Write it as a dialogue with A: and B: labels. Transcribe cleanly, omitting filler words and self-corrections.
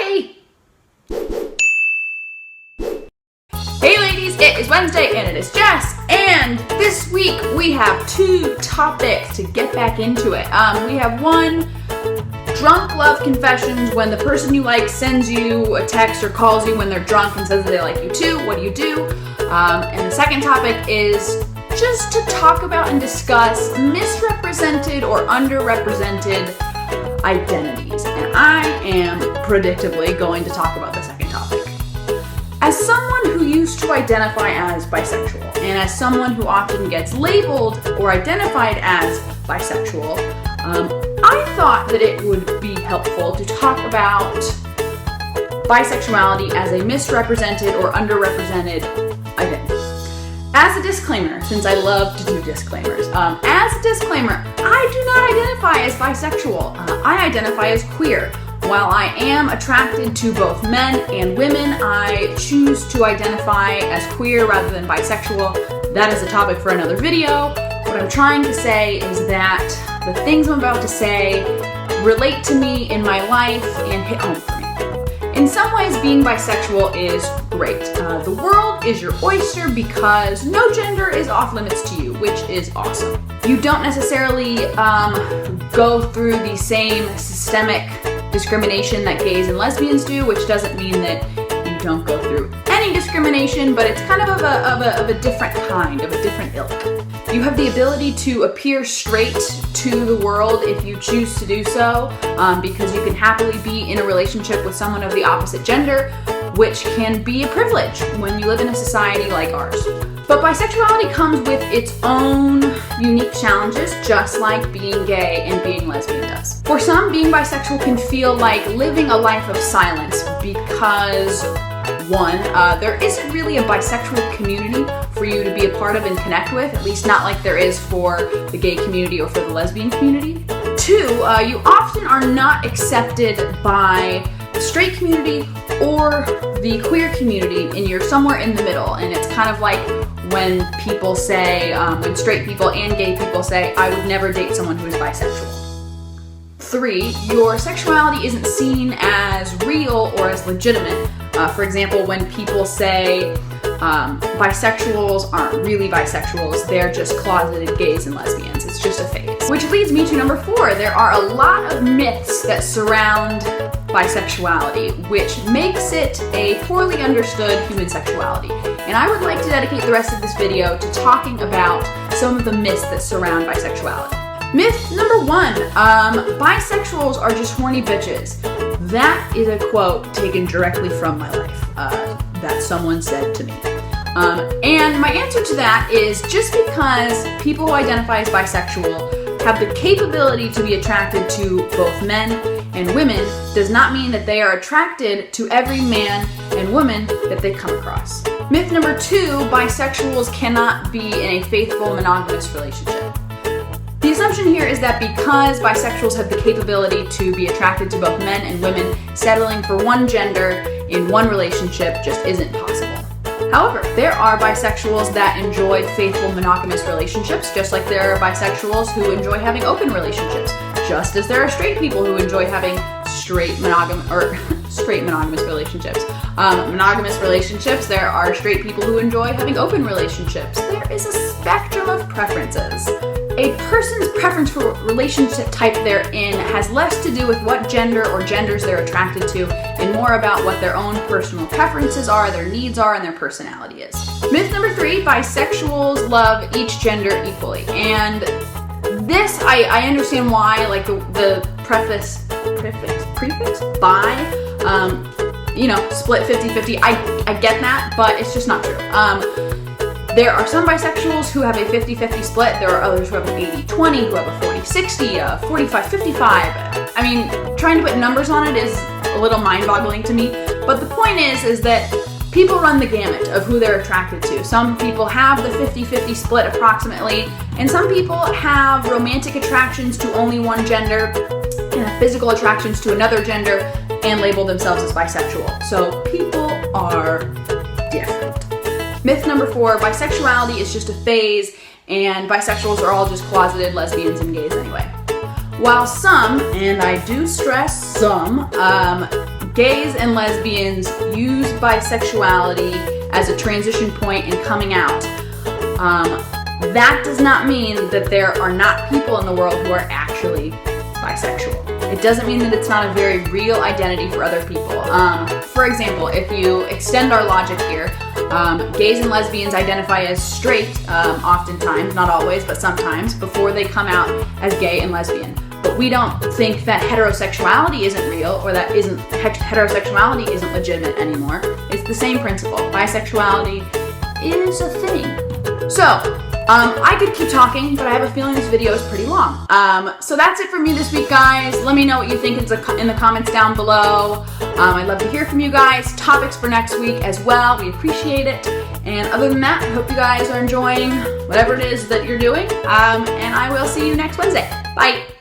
A: Hi! Hey ladies, it is Wednesday and it is Jess, and this week we have two topics to get back into it. We have one, drunk love confessions, when the person you like sends you a text or calls you when they're drunk and says that they like you too. What do you do? And the second topic is just to talk about and discuss misrepresented or underrepresented identities. And I am predictably going to talk about the second topic. As someone who used to identify as bisexual, and as someone who often gets labeled or identified as bisexual, I thought that it would be helpful to talk about bisexuality as a misrepresented or underrepresented identity. As a disclaimer, since I love to do disclaimers, as a disclaimer, I do not identify as bisexual. I identify as queer. While I am attracted to both men and women, I choose to identify as queer rather than bisexual. That is a topic for another video. What I'm trying to say is that the things I'm about to say relate to me in my life and hit home for me. In some ways, being bisexual is great. The world is your oyster because no gender is off limits to you, which is awesome. You don't necessarily go through the same systemic discrimination that gays and lesbians do, which doesn't mean that you don't go through any discrimination, but it's kind of a different kind, of a different ilk. You have the ability to appear straight to the world if you choose to do so, because you can happily be in a relationship with someone of the opposite gender, which can be a privilege when you live in a society like ours. But bisexuality comes with its own unique challenges, just like being gay and being lesbian does. For some, being bisexual can feel like living a life of silence because, one, there isn't really a bisexual community for you to be a part of and connect with, at least not like there is for the gay community or for the lesbian community. Two, you often are not accepted by the straight community or the queer community, and you're somewhere in the middle. And it's kind of like when people say, when straight people and gay people say, I would never date someone who is bisexual. Three, your sexuality isn't seen as real or as legitimate. For example, when people say bisexuals aren't really bisexuals, they're just closeted gays and lesbians. It's just a phase. Which leads me to number 4. There are a lot of myths that surround bisexuality, which makes it a poorly understood human sexuality. And I would like to dedicate the rest of this video to talking about some of the myths that surround bisexuality. Myth number 1, bisexuals are just horny bitches. That is a quote taken directly from my life, that someone said to me. And my answer to that is just because people who identify as bisexual have the capability to be attracted to both men and women does not mean that they are attracted to every man and woman that they come across. Myth number 2, bisexuals cannot be in a faithful monogamous relationship. The assumption here is that because bisexuals have the capability to be attracted to both men and women, settling for one gender in one relationship just isn't possible. However, there are bisexuals that enjoy faithful monogamous relationships, just like there are bisexuals who enjoy having open relationships, just as there are straight people who enjoy having straight monogamous relationships. Monogamous relationships, there are straight people who enjoy having open relationships. There is a spectrum of preferences. A person's preference for relationship type they're in has less to do with what gender or genders they're attracted to and more about what their own personal preferences are, their needs are, and their personality is. Myth number 3, bisexuals love each gender equally. And this, I understand why, like the prefix, bi, split 50-50, I get that, but it's just not true. There are some bisexuals who have a 50-50 split. There are others who have an 80-20, who have a 40-60, a 45-55. I mean, trying to put numbers on it is a little mind-boggling to me. But the point is that people run the gamut of who they're attracted to. Some people have the 50-50 split approximately, and some people have romantic attractions to only one gender and physical attractions to another gender and label themselves as bisexual. So people are different. Myth number 4, bisexuality is just a phase, and bisexuals are all just closeted lesbians and gays anyway. While some, and I do stress some, gays and lesbians use bisexuality as a transition point in coming out. That does not mean that there are not people in the world who are actually bisexual. It doesn't mean that it's not a very real identity for other people. For example, if you extend our logic here, gays and lesbians identify as straight oftentimes, not always, but sometimes, before they come out as gay and lesbian. But we don't think that heterosexuality isn't real or that heterosexuality isn't legitimate anymore. It's the same principle. Bisexuality is a thing. So, I could keep talking, but I have a feeling this video is pretty long. So that's it for me this week, guys. Let me know what you think in the comments down below. I'd love to hear from you guys. Topics for next week as well. We appreciate it. And other than that, I hope you guys are enjoying whatever it is that you're doing. And I will see you next Wednesday. Bye.